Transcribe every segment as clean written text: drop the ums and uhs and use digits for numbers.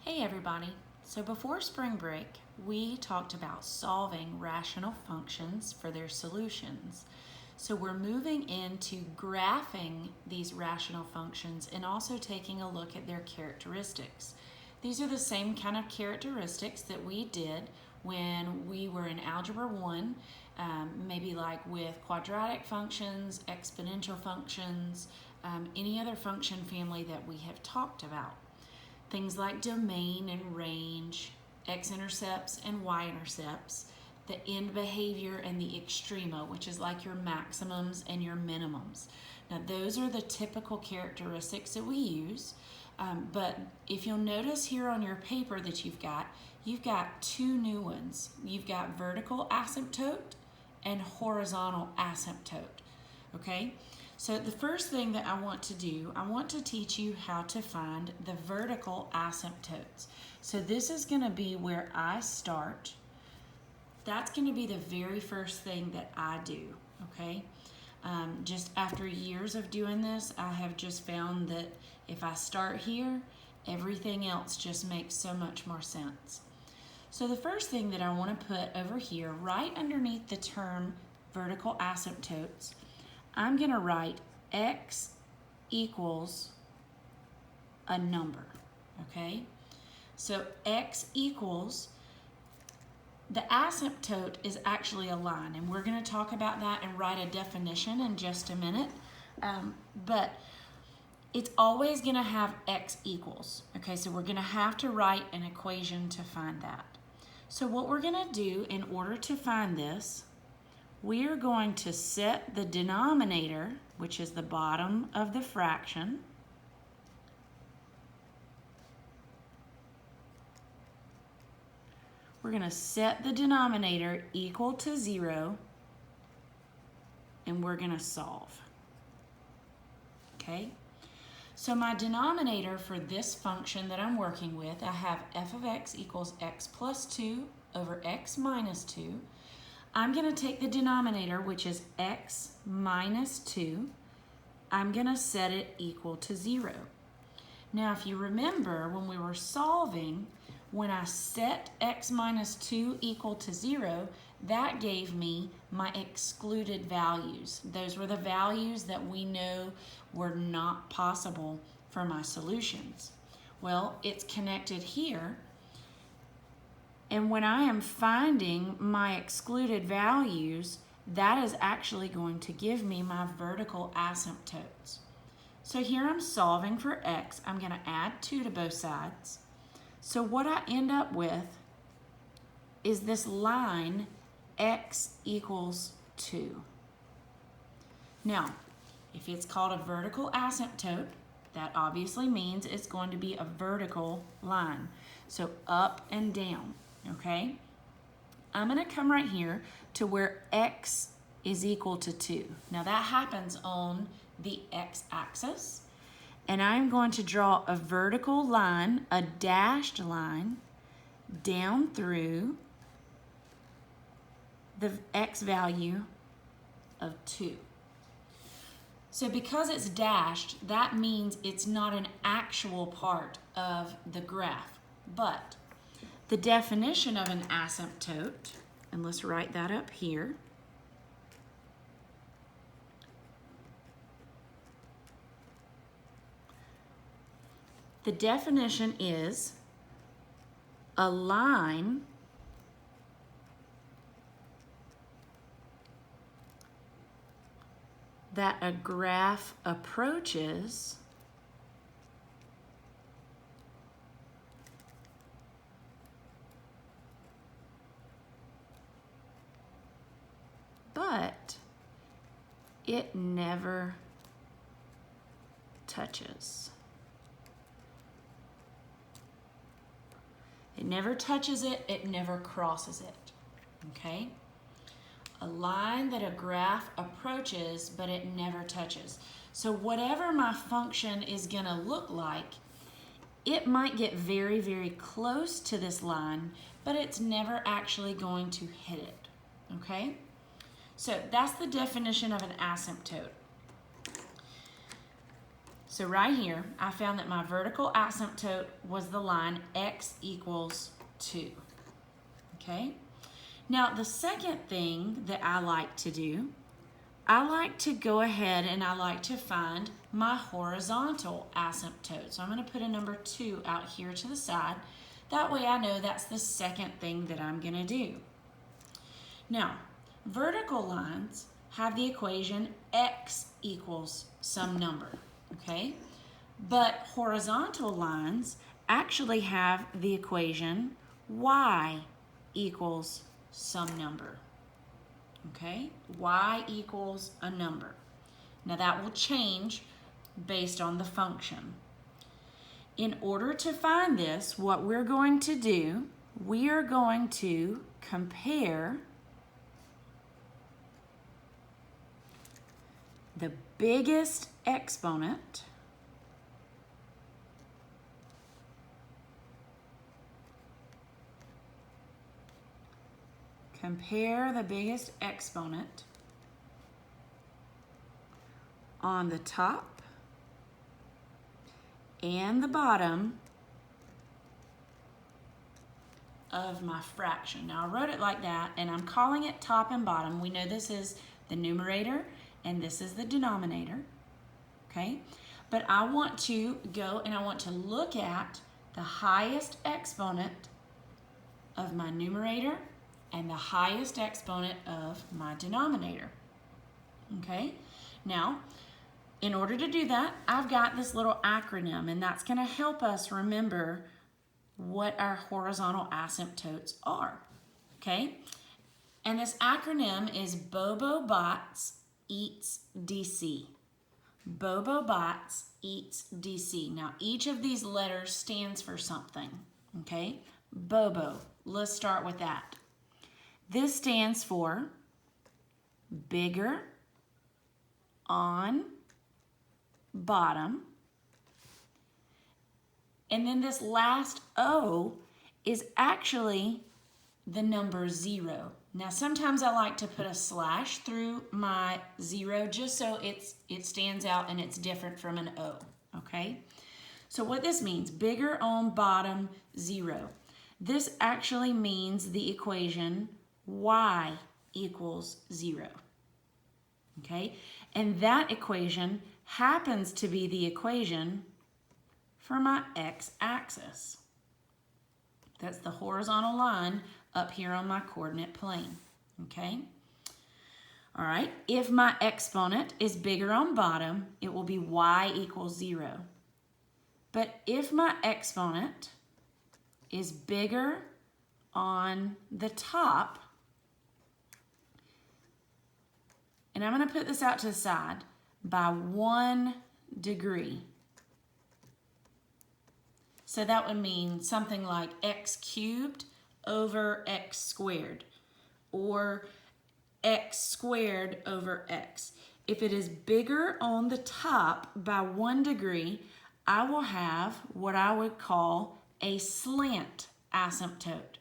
Hey everybody. So before spring break, we talked about solving rational functions for their solutions. So we're moving into graphing these rational functions and also taking a look at their characteristics. These are the same kind of characteristics that we did when we were in Algebra 1, maybe like with quadratic functions, exponential functions, any other function family that we have talked about. Things like domain and range, x-intercepts and y-intercepts, the end behavior and the extrema, which is like your maximums and your minimums. Now those are the typical characteristics that we use, but if you'll notice here on your paper that you've got two new ones. You've got vertical asymptote and horizontal asymptote, okay? So the first thing that I want to do, I want to teach you how to find the vertical asymptotes. So this is going to be where I start. That's going to be the very first thing that I do, okay? Just after years of doing this, I have just found that if I start here, everything else just makes so much more sense. So the first thing that I want to put over here, right underneath the term vertical asymptotes, I'm going to write x equals a number, okay? So x equals, the asymptote is actually a line, and we're going to talk about that and write a definition in just a minute, but it's always going to have x equals, okay? So we're going to have to write an equation to find that. So what we're going to do in order to find this, we are going to set the denominator, which is the bottom of the fraction, we're going to set the denominator equal to 0, and we're going to solve. Okay? So my denominator for this function that I'm working with, I have f of x equals x plus 2 over x minus 2. I'm going to take the denominator, which is x minus 2. I'm going to set it equal to 0. Now, if you remember, when we were solving, when I set x minus 2 equal to 0, that gave me my excluded values. Those were the values that we know were not possible for my solutions. Well, it's connected here. And when I am finding my excluded values, that is actually going to give me my vertical asymptotes. So here I'm solving for x. I'm going to add 2 to both sides. So what I end up with is this line x equals 2. Now, if it's called a vertical asymptote, that obviously means it's going to be a vertical line. So up and down. Okay, I'm going to come right here to where x is equal to 2. Now that happens on the x-axis, and I'm going to draw a vertical line, a dashed line, down through the x value of 2. So because it's dashed, that means it's not an actual part of the graph, but the definition of an asymptote, and let's write that up here. The definition is a line that a graph approaches but it never touches. It never touches it, it never crosses it, okay? A line that a graph approaches, but it never touches. So whatever my function is gonna look like, it might get very, very close to this line, but it's never actually going to hit it, okay? So that's the definition of an asymptote. So right here, I found that my vertical asymptote was the line x equals 2. Okay? Now, the second thing that I like to do, I like to go ahead and I like to find my horizontal asymptote. So I'm going to put a number 2 out here to the side. That way I know that's the second thing that I'm going to do. Now, vertical lines have the equation x equals some number, okay? But horizontal lines actually have the equation y equals some number, okay? Y equals a number. Now that will change based on the function. In order to find this, what we're going to do, we are going to compare the biggest exponent on the top and the bottom of my fraction. Now I wrote it like that and I'm calling it top and bottom. We know this is the numerator and this is the denominator, okay? But I want to go and I want to look at the highest exponent of my numerator and the highest exponent of my denominator, okay? Now, in order to do that, I've got this little acronym, and that's going to help us remember what our horizontal asymptotes are, okay? And this acronym is Bobo Bots eats DC. Bobo Bots eats DC. Now, each of these letters stands for something, okay? Bobo, let's start with that. This stands for bigger on bottom. And then this last O is actually the number 0. Now sometimes I like to put a slash through my 0 just so it stands out and it's different from an O, okay? So what this means, bigger on bottom 0. This actually means the equation y equals 0, okay? And that equation happens to be the equation for my x-axis. That's the horizontal line up here on my coordinate plane, okay? All right, if my exponent is bigger on bottom, it will be y equals 0. But if my exponent is bigger on the top, and I'm going to put this out to the side, by 1 degree. So that would mean something like x cubed over x squared, or x squared over x. If it is bigger on the top by 1 degree, I will have what I would call a slant asymptote.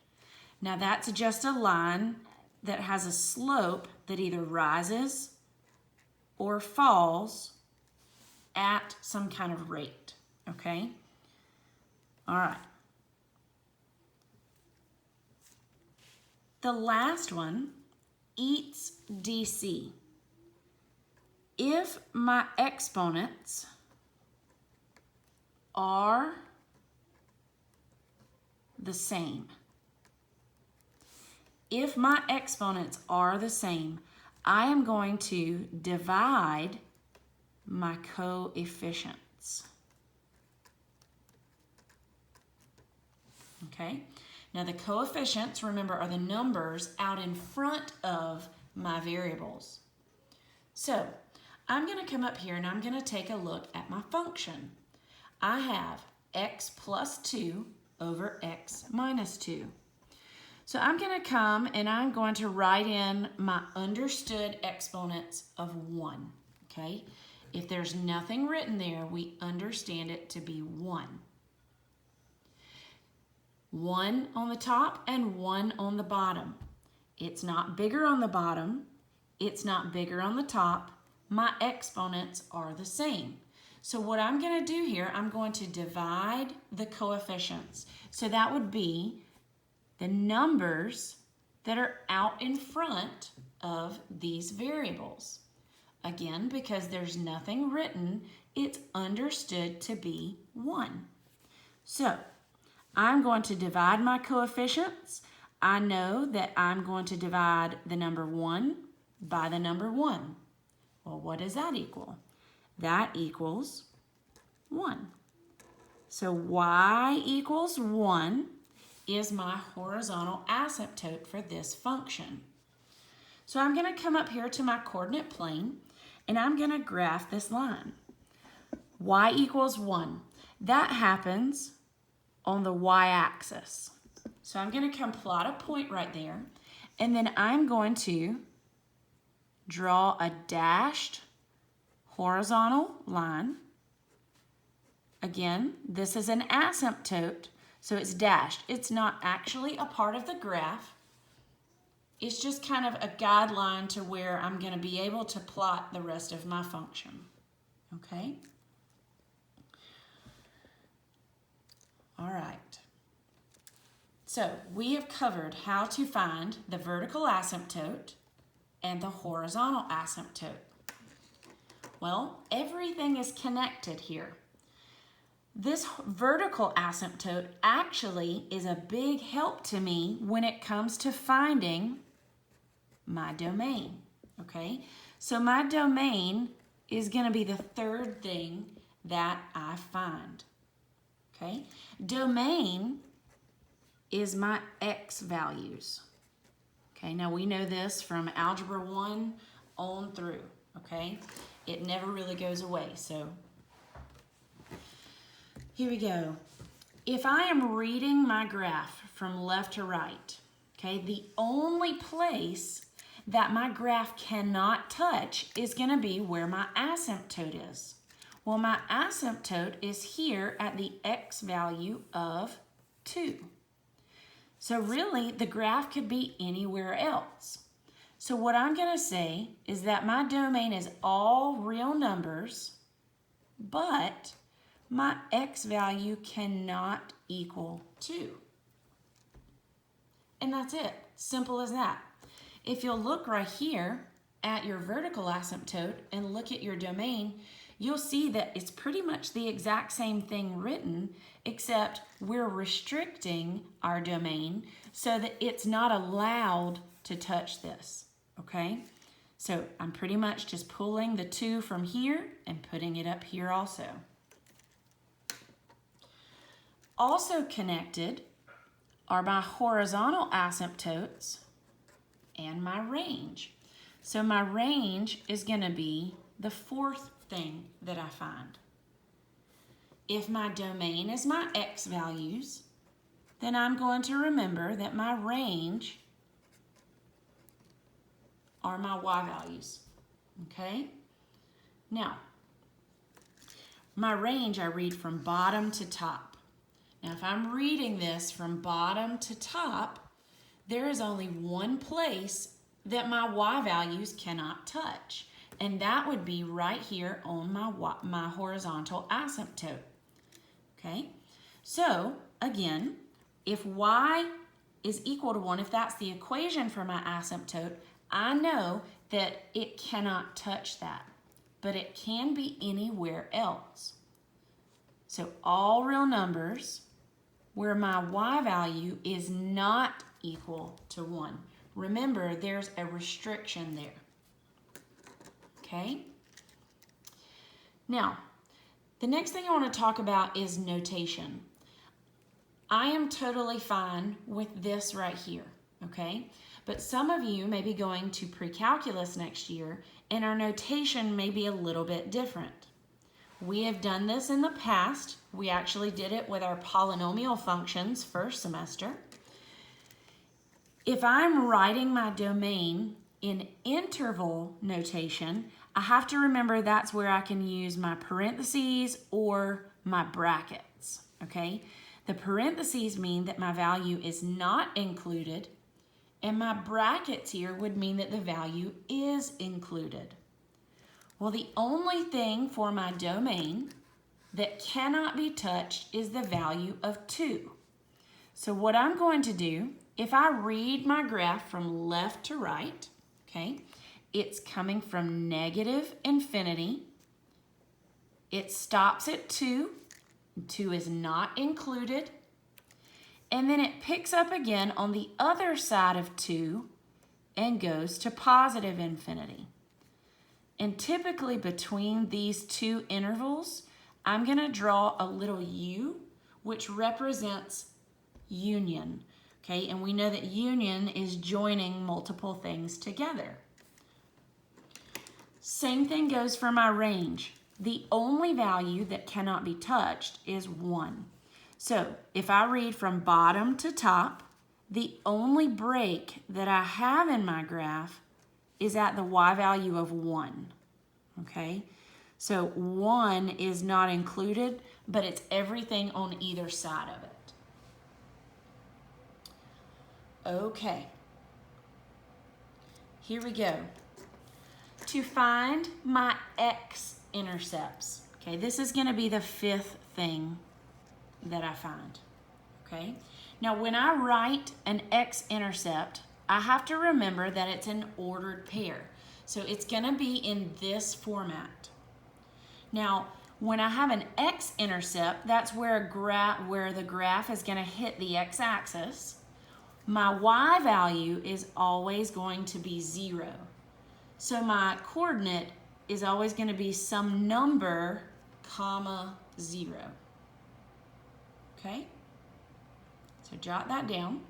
Now that's just a line that has a slope that either rises or falls at some kind of rate, okay? All right. The last one, eats DC. If my exponents are the same, if my exponents are the same, I am going to divide my coefficients. Okay? Now the coefficients, remember, are the numbers out in front of my variables. So I'm going to come up here and I'm going to take a look at my function. I have x plus 2 over x minus 2. So I'm going to come and I'm going to write in my understood exponents of 1, okay? If there's nothing written there, we understand it to be 1. 1 on the top and 1 on the bottom. It's not bigger on the bottom. It's not bigger on the top. My exponents are the same. So what I'm going to do here, I'm going to divide the coefficients. So that would be the numbers that are out in front of these variables. Again, because there's nothing written, it's understood to be 1. So I'm going to divide my coefficients. I know that I'm going to divide the number 1 by the number 1. Well, what does that equal? That equals 1. So y equals 1 is my horizontal asymptote for this function. So I'm going to come up here to my coordinate plane and I'm going to graph this line. Y equals 1. That happens on the y-axis. So I'm going to come plot a point right there, and then I'm going to draw a dashed horizontal line. Again, this is an asymptote, so it's dashed. It's not actually a part of the graph. It's just kind of a guideline to where I'm going to be able to plot the rest of my function. Okay? All right. So we have covered how to find the vertical asymptote and the horizontal asymptote. Well, everything is connected here. This vertical asymptote actually is a big help to me when it comes to finding my domain, okay? So my domain is going to be the third thing that I find, okay? Domain is my x values. Okay, now we know this from Algebra 1 on through, okay? It never really goes away, so here we go. If I am reading my graph from left to right, okay, the only place that my graph cannot touch is going to be where my asymptote is. Well, my asymptote is here at the x value of 2. So really, the graph could be anywhere else. So what I'm going to say is that my domain is all real numbers, but my x value cannot equal 2. And that's it. Simple as that. If you'll look right here at your vertical asymptote and look at your domain, you'll see that it's pretty much the exact same thing written, except we're restricting our domain so that it's not allowed to touch this, okay? So I'm pretty much just pulling the 2 from here and putting it up here also. Also connected are my horizontal asymptotes and my range. So my range is going to be the fourth thing that I find. If my domain is my x values, then I'm going to remember that my range are my y values, okay? Now, my range I read from bottom to top. Now, if I'm reading this from bottom to top, there is only one place that my y values cannot touch, and that would be right here on my horizontal asymptote. Okay, so again, if y is equal to 1, if that's the equation for my asymptote, I know that it cannot touch that, but it can be anywhere else. So all real numbers where my y value is not equal to 1. Remember, there's a restriction there. Okay? Now, the next thing I want to talk about is notation. I am totally fine with this right here, okay? But some of you may be going to pre-calculus next year, and our notation may be a little bit different. We have done this in the past. We actually did it with our polynomial functions first semester. If I'm writing my domain in interval notation, I have to remember that's where I can use my parentheses or my brackets, okay? The parentheses mean that my value is not included, and my brackets here would mean that the value is included. Well, the only thing for my domain that cannot be touched is the value of 2. So what I'm going to do, if I read my graph from left to right, okay, it's coming from negative infinity. It stops at 2. 2 is not included. And then it picks up again on the other side of 2 and goes to positive infinity. And typically between these two intervals, I'm going to draw a little U, which represents union. Okay, and we know that union is joining multiple things together. Same thing goes for my range. The only value that cannot be touched is 1. So if I read from bottom to top, the only break that I have in my graph is at the y value of 1. Okay, so 1 is not included, but it's everything on either side of it. Okay, here we go. To find my x-intercepts, okay, this is going to be the 5th thing that I find, okay? Now, when I write an x-intercept, I have to remember that it's an ordered pair. So it's going to be in this format. Now, when I have an x-intercept, that's where the graph is going to hit the x-axis. My y value is always going to be 0. So my coordinate is always going to be some number, comma, 0. Okay? So jot that down.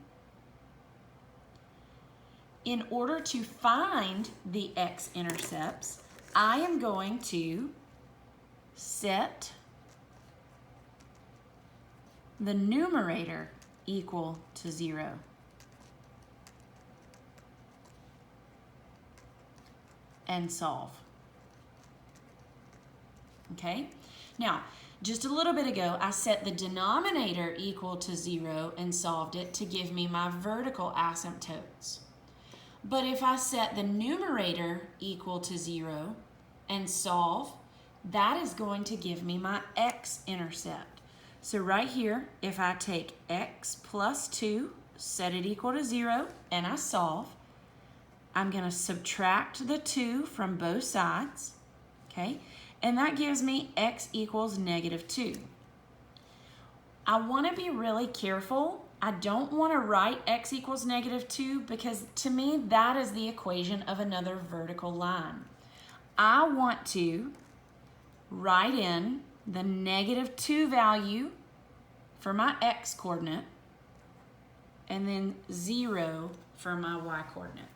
In order to find the x-intercepts, I am going to set the numerator equal to 0. And solve. Okay? Now, just a little bit ago, I set the denominator equal to 0 and solved it to give me my vertical asymptotes. But if I set the numerator equal to 0 and solve, that is going to give me my x-intercept. So right here, if I take x plus 2, set it equal to 0, and I solve, I'm going to subtract the 2 from both sides, okay? And that gives me x equals negative 2. I want to be really careful. I don't want to write x equals negative 2 because to me that is the equation of another vertical line. I want to write in the negative 2 value for my x coordinate and then 0 for my y coordinate.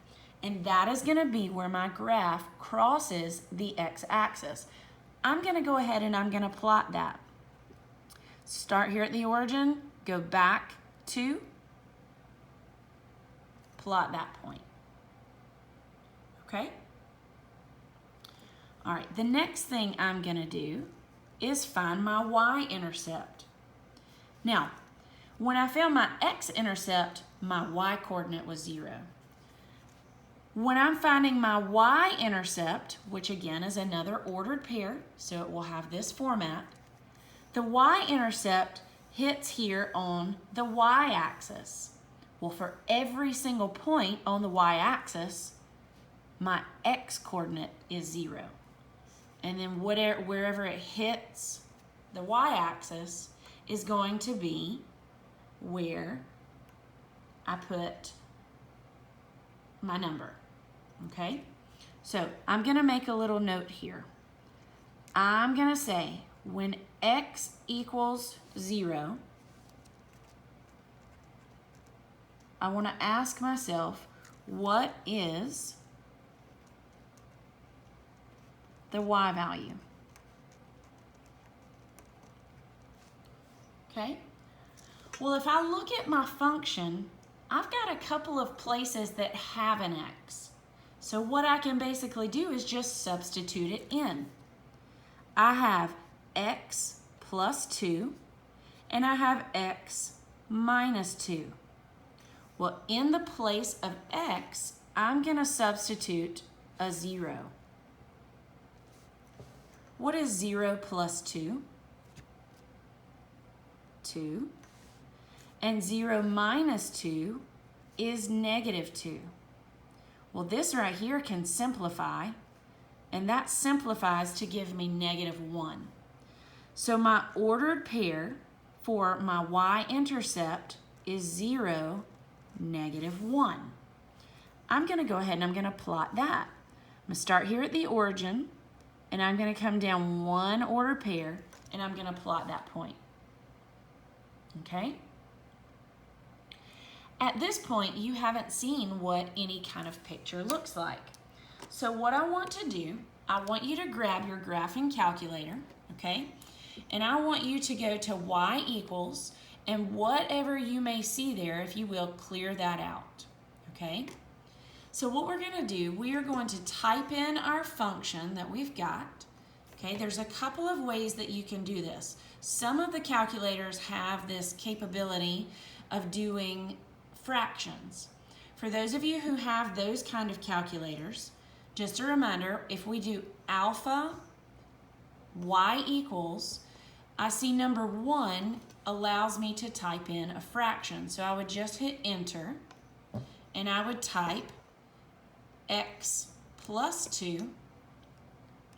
And that is going to be where my graph crosses the x-axis. I'm going to go ahead and I'm going to plot that. Start here at the origin, go back to, plot that point. Okay? All right, the next thing I'm going to do is find my y-intercept. Now, when I found my x-intercept, my y-coordinate was 0. When I'm finding my y-intercept, which again is another ordered pair, so it will have this format, the y-intercept hits here on the y-axis. Well, for every single point on the y-axis, my x-coordinate is 0. And then wherever it hits the y-axis is going to be where I put my number. Okay? So I'm going to make a little note here. I'm going to say when x equals 0, I want to ask myself, what is the y value? Okay? Well, if I look at my function, I've got a couple of places that have an x. So what I can basically do is just substitute it in. I have x plus 2, and I have x minus 2. Well, in the place of x, I'm going to substitute a 0. What is 0 plus 2? 2. And 0 minus 2 is negative 2. Well, this right here can simplify, and that simplifies to give me negative 1. So my ordered pair for my y-intercept is 0, negative 1. I'm going to go ahead and I'm going to plot that. I'm going to start here at the origin, and I'm going to come down one ordered pair, and I'm going to plot that point. Okay? At this point, you haven't seen what any kind of picture looks like. So what I want to do, I want you to grab your graphing calculator, okay? And I want you to go to y equals, and whatever you may see there, if you will, clear that out, okay? So what we're going to do, we are going to type in our function that we've got, okay? There's a couple of ways that you can do this. Some of the calculators have this capability of doing fractions. For those of you who have those kind of calculators, just a reminder, if we do alpha y equals, I see number 1 allows me to type in a fraction. So I would just hit enter, and I would type x plus 2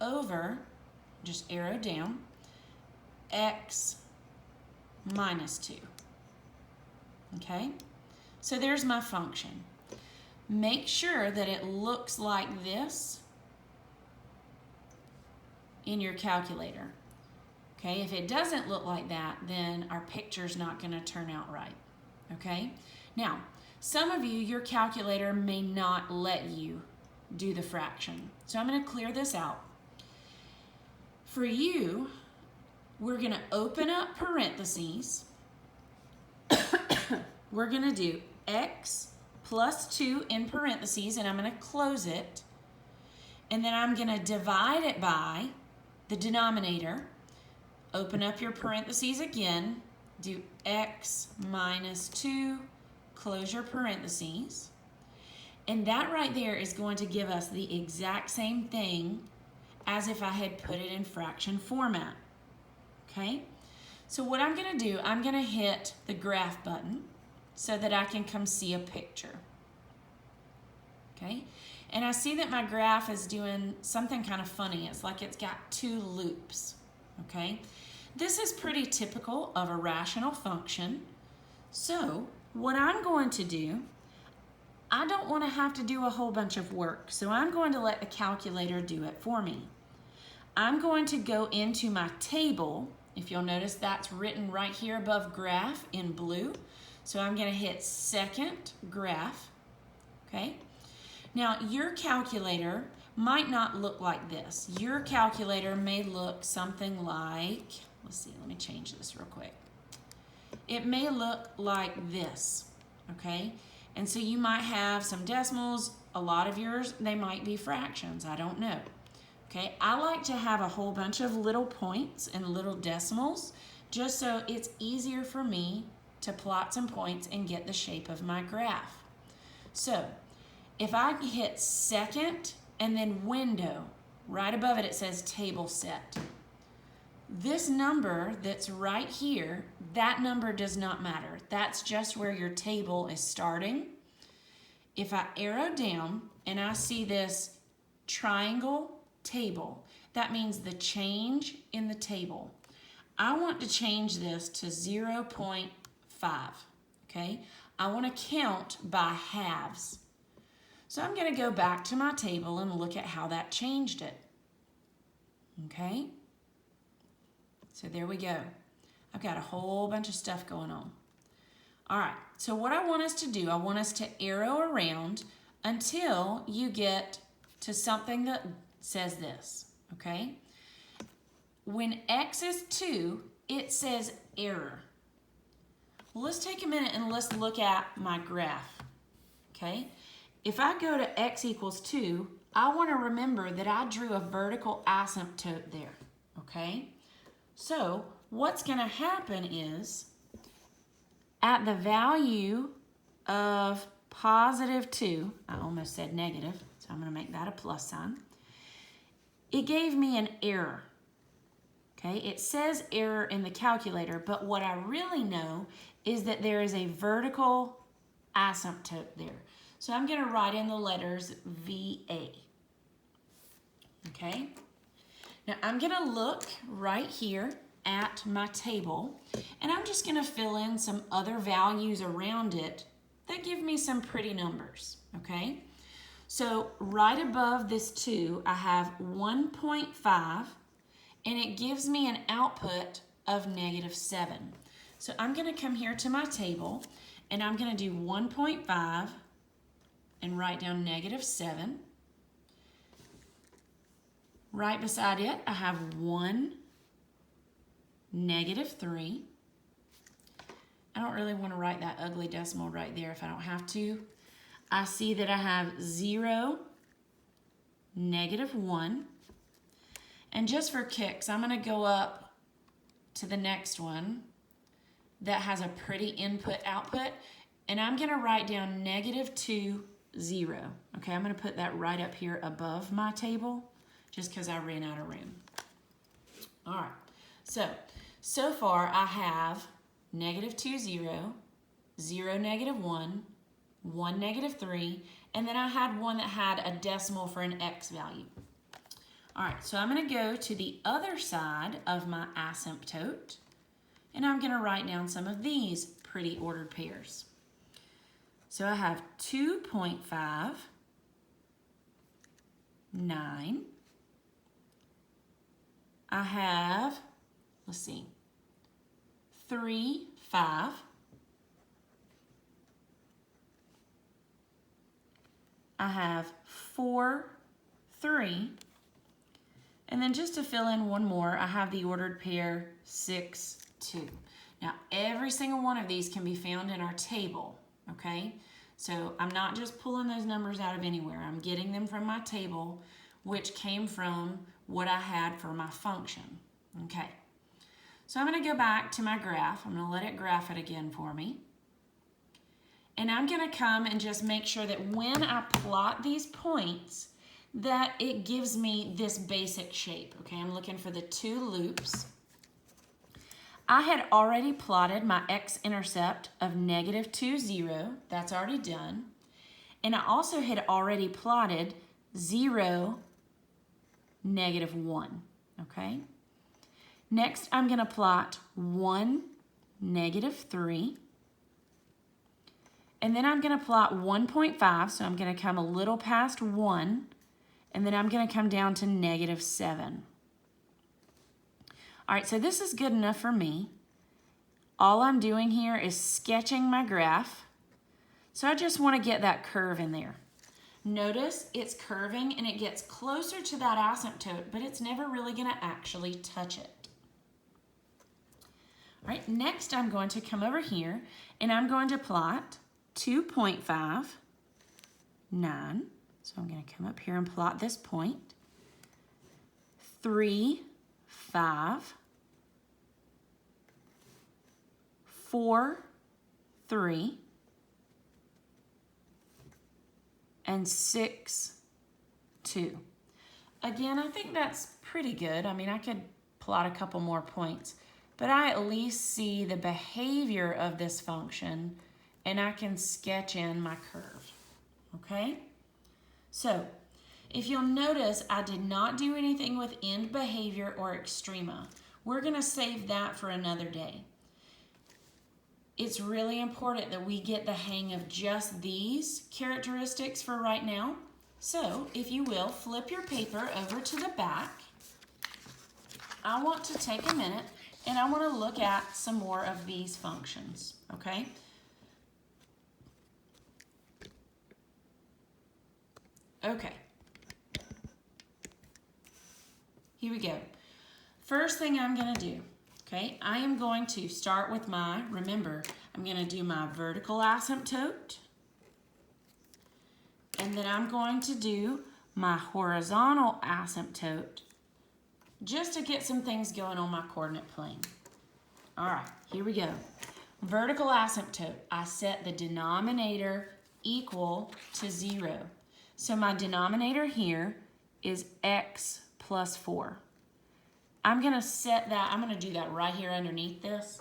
over, just arrow down, x minus 2. Okay? So there's my function. Make sure that it looks like this in your calculator. Okay, if it doesn't look like that, then our picture's not going to turn out right. Okay? Now, some of you, your calculator may not let you do the fraction. So I'm going to clear this out. For you, we're going to open up parentheses. We're going to do x plus 2 in parentheses, and I'm going to close it. And then I'm going to divide it by the denominator. Open up your parentheses again, do x minus 2, close your parentheses. And that right there is going to give us the exact same thing as if I had put it in fraction format. Okay? So what I'm going to do, I'm going to hit the graph button so that I can come see a picture. Okay? And I see that my graph is doing something kind of funny. It's like it's got 2 loops. Okay? This is pretty typical of a rational function. So what I'm going to do, I don't want to have to do a whole bunch of work. So I'm going to let the calculator do it for me. I'm going to go into my table. If you'll notice, that's written right here above graph in blue. So I'm going to hit second graph. Okay? Now, your calculator might not look like this. Your calculator may look something like, let's see, let me change this real quick. It may look like this, okay? And so you might have some decimals. A lot of yours, they might be fractions. I don't know. Okay, I like to have a whole bunch of little points and little decimals just so it's easier for me to plot some points and get the shape of my graph. So if I hit second and then window, right above it, it says table set. This number that's right here, that number does not matter. That's just where your table is starting. If I arrow down and I see this triangle table, that means the change in the table. I want to change this to 0.5, okay? I want to count by halves. So I'm going to go back to my table and look at how that changed it, okay? So there we go. I've got a whole bunch of stuff going on. All right, so what I want us to do, I want us to arrow around until you get to something that says this, okay? When x is 2, it says error. Well, let's take a minute and let's look at my graph, okay? If I go to x equals 2, I want to remember that I drew a vertical asymptote there, okay? So what's going to happen is at the value of positive 2, I almost said negative, so I'm going to make that a plus sign. It gave me an error, Okay, it says error in the calculator, but what I really know is that there is a vertical asymptote there. So I'm going to write in the letters VA. Okay, now I'm going to look right here at my table, and I'm just going to fill in some other values around it that give me some pretty numbers. Okay, so right above this 2, I have 1.5, and it gives me an output of -7. So I'm going to come here to my table, and I'm going to do 1.5 and write down -7. Right beside it, I have 1, -3. I don't really want to write that ugly decimal right there if I don't have to. I see that I have 0, -1. And just for kicks, I'm going to go up to the next one that has a pretty input-output, and I'm going to write down -2, 0. Okay, I'm going to put that right up here above my table just because I ran out of room. All right, so far I have -2, 0, 0, -1, 1, -3, and then I had one that had a decimal for an x value. All right, so I'm going to go to the other side of my asymptote, and I'm going to write down some of these pretty ordered pairs. So I have 2.5, 9. I have, let's see, 3, 5. I have 4, 3. And then just to fill in one more, I have the ordered pair 6, 2. Now, every single one of these can be found in our table, okay? So I'm not just pulling those numbers out of anywhere. I'm getting them from my table, which came from what I had for my function, okay? So I'm going to go back to my graph. I'm going to let it graph it again for me. And I'm going to come and just make sure that when I plot these points, that it gives me this basic shape, okay? I'm looking for the 2 loops. I had already plotted my x-intercept of -2, 0. That's already done. And I also had already plotted 0, -1, okay? Next, I'm going to plot 1, -3. And then I'm going to plot 1.5, so I'm going to come a little past 1, and then I'm going to come down to -7. All right, so this is good enough for me. All I'm doing here is sketching my graph. So I just want to get that curve in there. Notice it's curving and it gets closer to that asymptote, but it's never really going to actually touch it. All right, next I'm going to come over here and I'm going to plot 2.5, 9. So I'm going to come up here and plot this point. 3, 5, 4, 3, and 6, 2. Again, I think that's pretty good. I mean, I could plot a couple more points, but I at least see the behavior of this function and I can sketch in my curve, okay? So, if you'll notice, I did not do anything with end behavior or extrema. We're going to save that for another day. It's really important that we get the hang of just these characteristics for right now. So, if you will, flip your paper over to the back. I want to take a minute and I want to look at some more of these functions, okay? Okay. Here we go. First thing I'm going to do, okay, I am going to start with my, remember, I'm going to do my vertical asymptote, and then I'm going to do my horizontal asymptote just to get some things going on my coordinate plane. All right, here we go. Vertical asymptote, I set the denominator equal to 0. So my denominator here is x plus 4. I'm going to set that, I'm going to do that right here underneath this.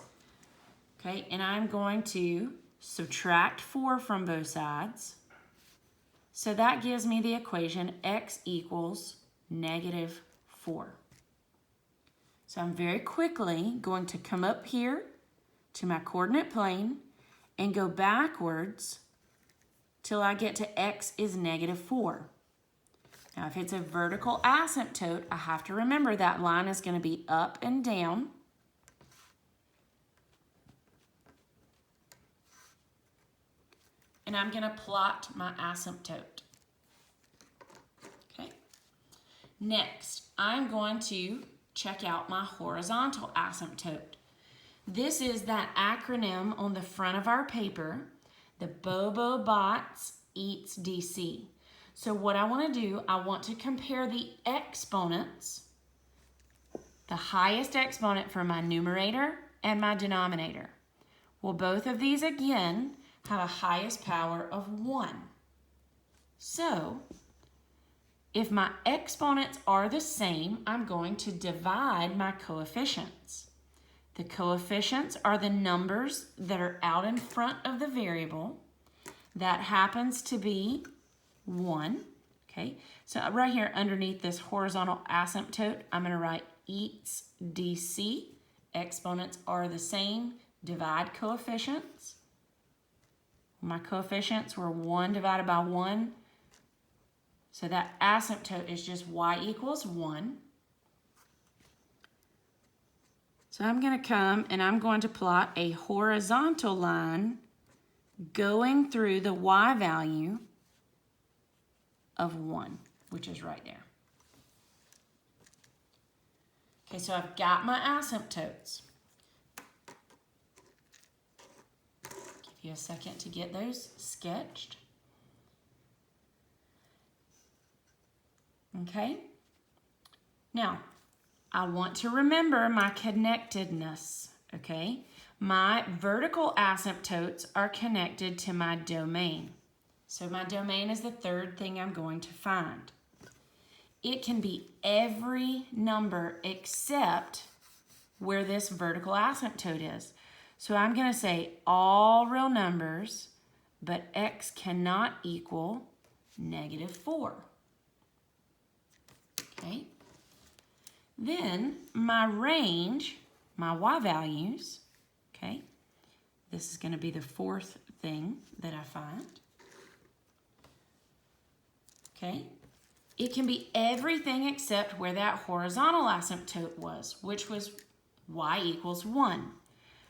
Okay, and I'm going to subtract 4 from both sides. So that gives me the equation x equals -4. So I'm very quickly going to come up here to my coordinate plane and go backwards till I get to x is -4. Now if it's a vertical asymptote, I have to remember that line is going to be up and down. And I'm going to plot my asymptote. Okay. Next, I'm going to check out my horizontal asymptote. This is that acronym on the front of our paper, the Bobo Bots Eats DC. So what I want to do, I want to compare the exponents, the highest exponent for my numerator and my denominator. Well, both of these again have a highest power of 1. So, if my exponents are the same, I'm going to divide my coefficients. The coefficients are the numbers that are out in front of the variable. That happens to be 1. Okay, so right here underneath this horizontal asymptote, I'm going to write eats DC. Exponents are the same. Divide coefficients. My coefficients were 1 divided by 1. So that asymptote is just y equals 1. So I'm going to come and I'm going to plot a horizontal line going through the y value of 1, which is right there. Okay, so I've got my asymptotes. Give you a second to get those sketched. Okay, now I want to remember my connectedness, okay? My vertical asymptotes are connected to my domain. So my domain is the third thing I'm going to find. It can be every number except where this vertical asymptote is. So I'm going to say all real numbers, but x cannot equal -4. Okay. Then my range, my y values, okay, this is going to be the fourth thing that I find. Okay, it can be everything except where that horizontal asymptote was, which was y equals 1.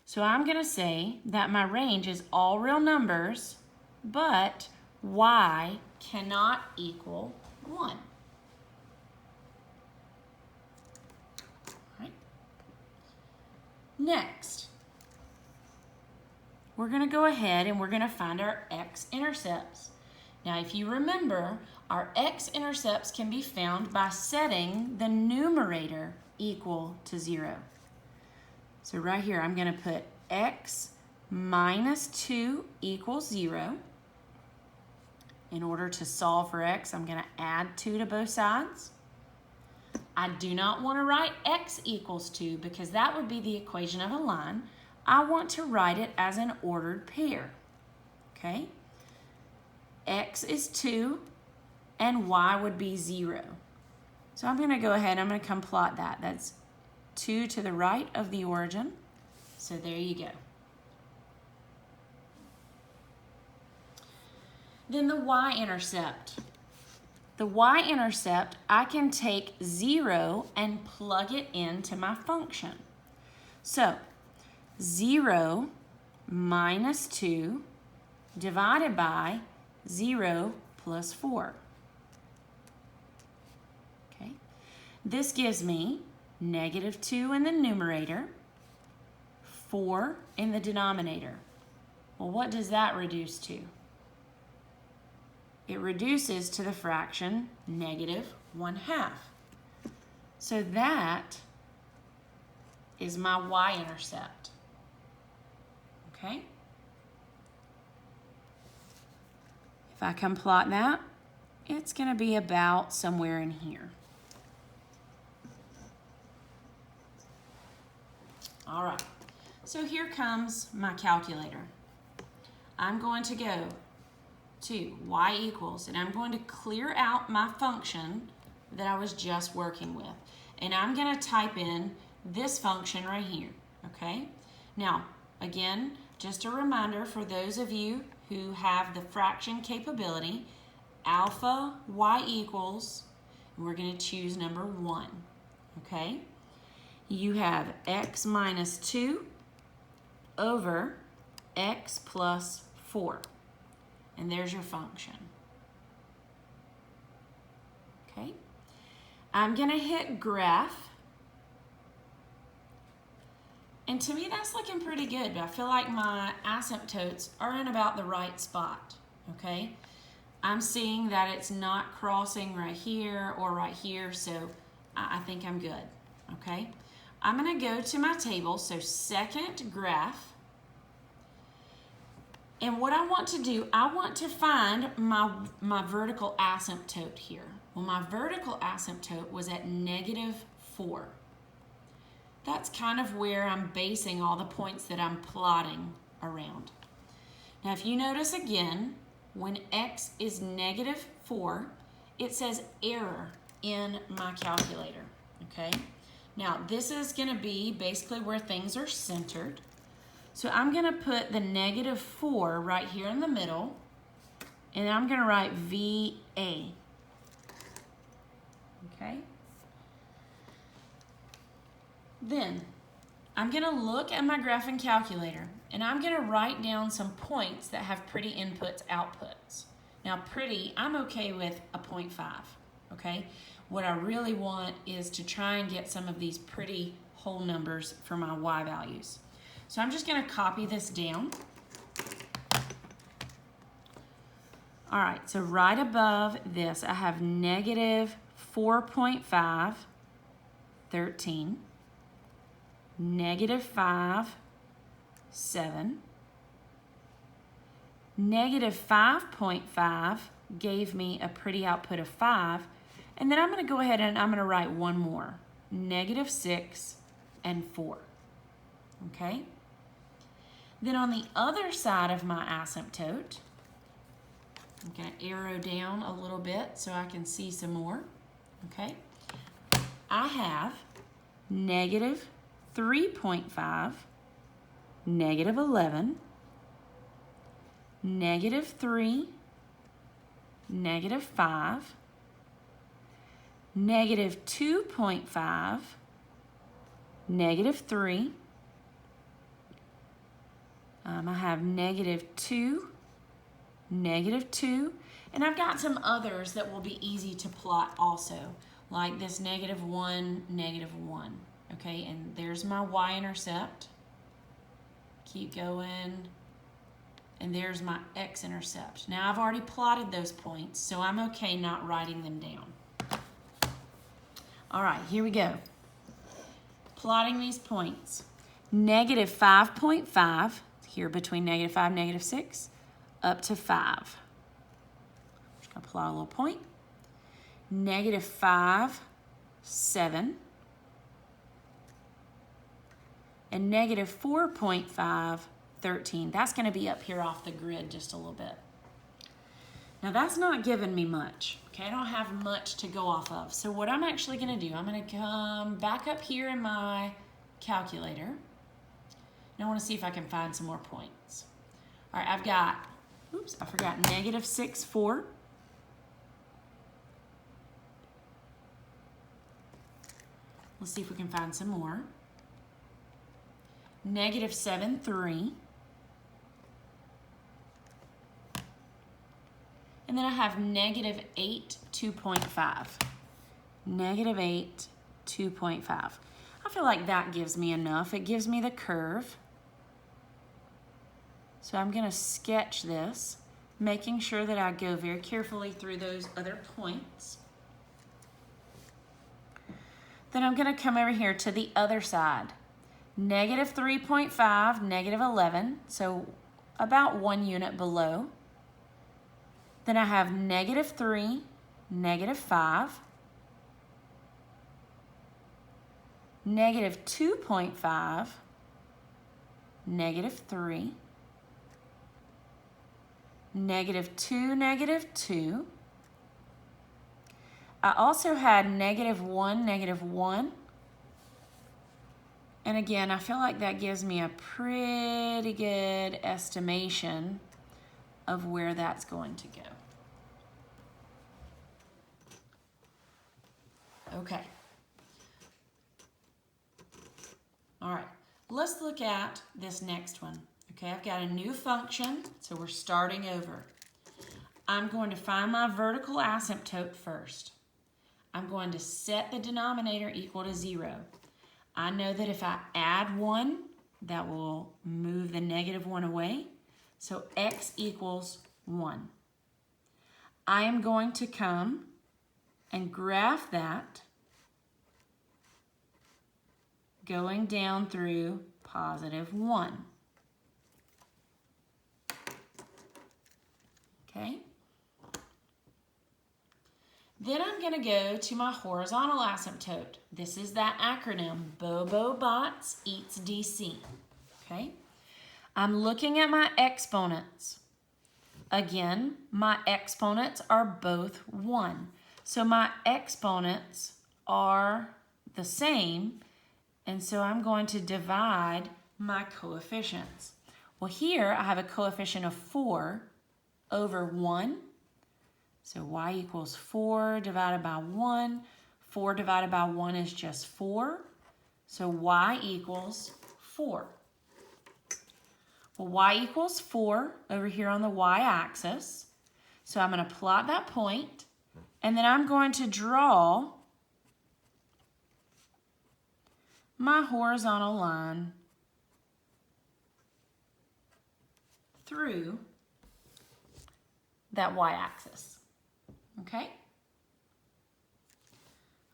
So I'm going to say that my range is all real numbers, but y cannot equal 1. Next, we're going to go ahead and we're going to find our x-intercepts. Now, if you remember, our x-intercepts can be found by setting the numerator equal to 0. So right here, I'm going to put x minus 2 equals 0. In order to solve for x, I'm going to add 2 to both sides. I do not want to write x equals 2 because that would be the equation of a line. I want to write it as an ordered pair. Okay? X is 2 and y would be 0. So I'm going to go ahead and I'm going to come plot that. That's 2 to the right of the origin. So there you go. Then the y-intercept. The y-intercept, I can take 0 and plug it into my function. So 0 minus 2 divided by 0 plus 4. Okay, this gives me -2 in the numerator, 4 in the denominator. Well, what does that reduce to? It reduces to the fraction -1/2. So that is my y-intercept. Okay? If I come plot that, it's going to be about somewhere in here. All right, so here comes my calculator. I'm going to go to y equals, and I'm going to clear out my function that I was just working with. And I'm going to type in this function right here, okay? Now, again, just a reminder for those of you who have the fraction capability, alpha y equals, and we're going to choose number 1, okay? You have x minus 2 over x plus 4. And there's your function. Okay? I'm going to hit graph. And to me, that's looking pretty good, but I feel like my asymptotes are in about the right spot. Okay? I'm seeing that it's not crossing right here or right here, so I think I'm good. Okay? I'm going to go to my table, so second graph. And what I want to do, I want to find my vertical asymptote here. Well, my vertical asymptote was at -4. That's kind of where I'm basing all the points that I'm plotting around. Now, if you notice again, when x is -4, it says error in my calculator, okay? Now, this is gonna be basically where things are centered. So I'm going to put the -4 right here in the middle, and I'm going to write VA. Okay? Then I'm going to look at my graphing calculator, and I'm going to write down some points that have pretty inputs, outputs. Now pretty, I'm okay with a 0.5, okay? What I really want is to try and get some of these pretty whole numbers for my y values. So I'm just going to copy this down. All right, so right above this, I have -4.5, 13, -5, 7, -5.5 gave me a pretty output of 5, and then I'm going to go ahead and I'm going to write one more, -6 and 4, okay? Then on the other side of my asymptote, I'm going to arrow down a little bit so I can see some more, okay? I have -3.5, -11, -3, -5, -2.5, -3, I have -2, -2, and I've got some others that will be easy to plot also, like this -1, -1, okay? And there's my y-intercept. Keep going. And there's my x-intercept. Now I've already plotted those points, so I'm okay not writing them down. All right, here we go. Plotting these points. -5.5, here between -5 and -6, up to 5. Just gonna plot a little point. -5, 7. And -4.5, 13. That's gonna be up here off the grid just a little bit. Now that's not giving me much, okay? I don't have much to go off of. So what I'm actually gonna do, I'm gonna come back up here in my calculator. And I wanna see if I can find some more points. All right, I've got, oops, I forgot, -6, 4. Let's see if we can find some more. -7, 3. And then I have -8, 2.5. -8, 2.5. I feel like that gives me enough. It gives me the curve. So I'm going to sketch this, making sure that I go very carefully through those other points. Then I'm going to come over here to the other side. -3.5, -11, so about 1 unit below. Then I have -3, -5, -2.5, -3, -2, -2. I also had -1, -1. And again, I feel like that gives me a pretty good estimation of where that's going to go. Okay. All right, let's look at this next one. Okay, I've got a new function, so we're starting over. I'm going to find my vertical asymptote first. I'm going to set the denominator equal to 0. I know that if I add 1, that will move the -1 away. So x equals 1. I am going to come and graph that going down through +1. Okay? Then I'm going to go to my horizontal asymptote. This is that acronym, Bobo Bots eats DC. Okay? I'm looking at my exponents. Again, my exponents are both 1. So my exponents are the same, and so I'm going to divide my coefficients. Well, here I have a coefficient of 4 over 1. So y equals 4 divided by 1. 4 divided by 1 is just 4. So y equals 4. Well, y equals 4 over here on the y-axis. So I'm going to plot that point, and then I'm going to draw my horizontal line through that y-axis. Okay?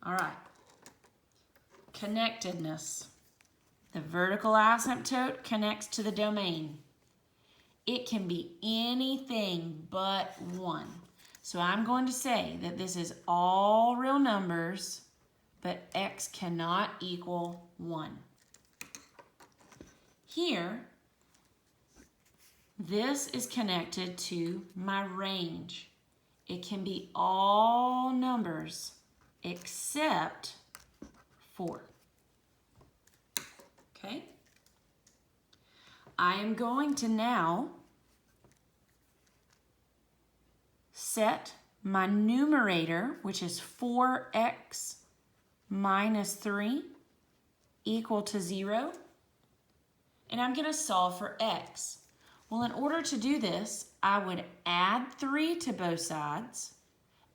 All right. Connectedness. The vertical asymptote connects to the domain. It can be anything but 1. So I'm going to say that this is all real numbers, but x cannot equal 1. Here, this is connected to my range. It can be all numbers except 4. Okay? I am going to now set my numerator, which is 4x minus 3 equal to 0. And I'm going to solve for x. Well, in order to do this, I would add 3 to both sides,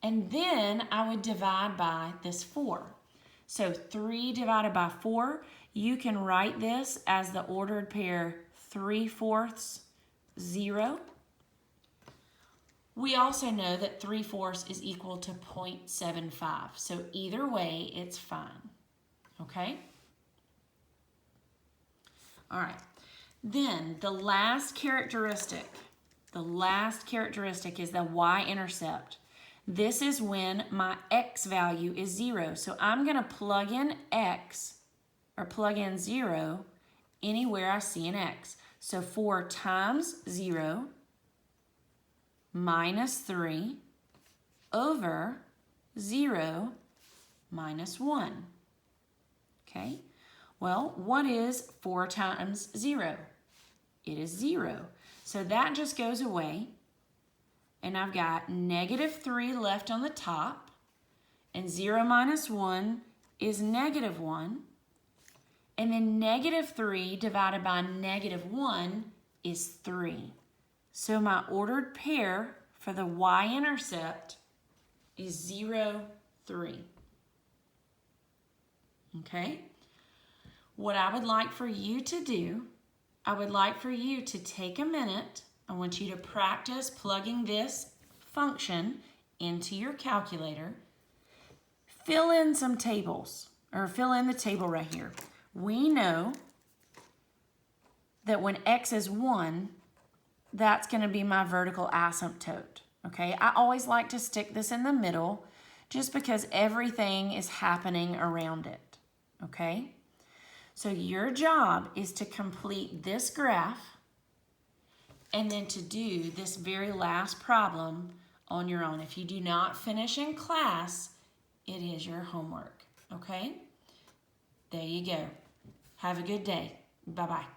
and then I would divide by this 4. So 3 divided by 4, you can write this as the ordered pair 3/4, 0. We also know that 3/4 is equal to 0.75. So either way, it's fine. Okay? All right. Then the last characteristic is the y-intercept. This is when my x value is 0. So I'm going to plug in x, or plug in 0, anywhere I see an x. So 4 times 0 minus 3 over 0 minus 1. Okay? Well, what is 4 times 0? It is 0. So that just goes away. And I've got -3 left on the top. And 0 minus 1 is -1. And then -3 divided by -1 is 3. So my ordered pair for the y-intercept is 0, 3. Okay? What I would like for you to do, I would like for you to take a minute. I want you to practice plugging this function into your calculator. Fill in some tables, or fill in the table right here. We know that when x is 1, that's going to be my vertical asymptote. Okay, I always like to stick this in the middle just because everything is happening around it. Okay, So your job is to complete this graph and then to do this very last problem on your own. If you do not finish in class, it is your homework, okay? There you go. Have a good day. Bye-bye.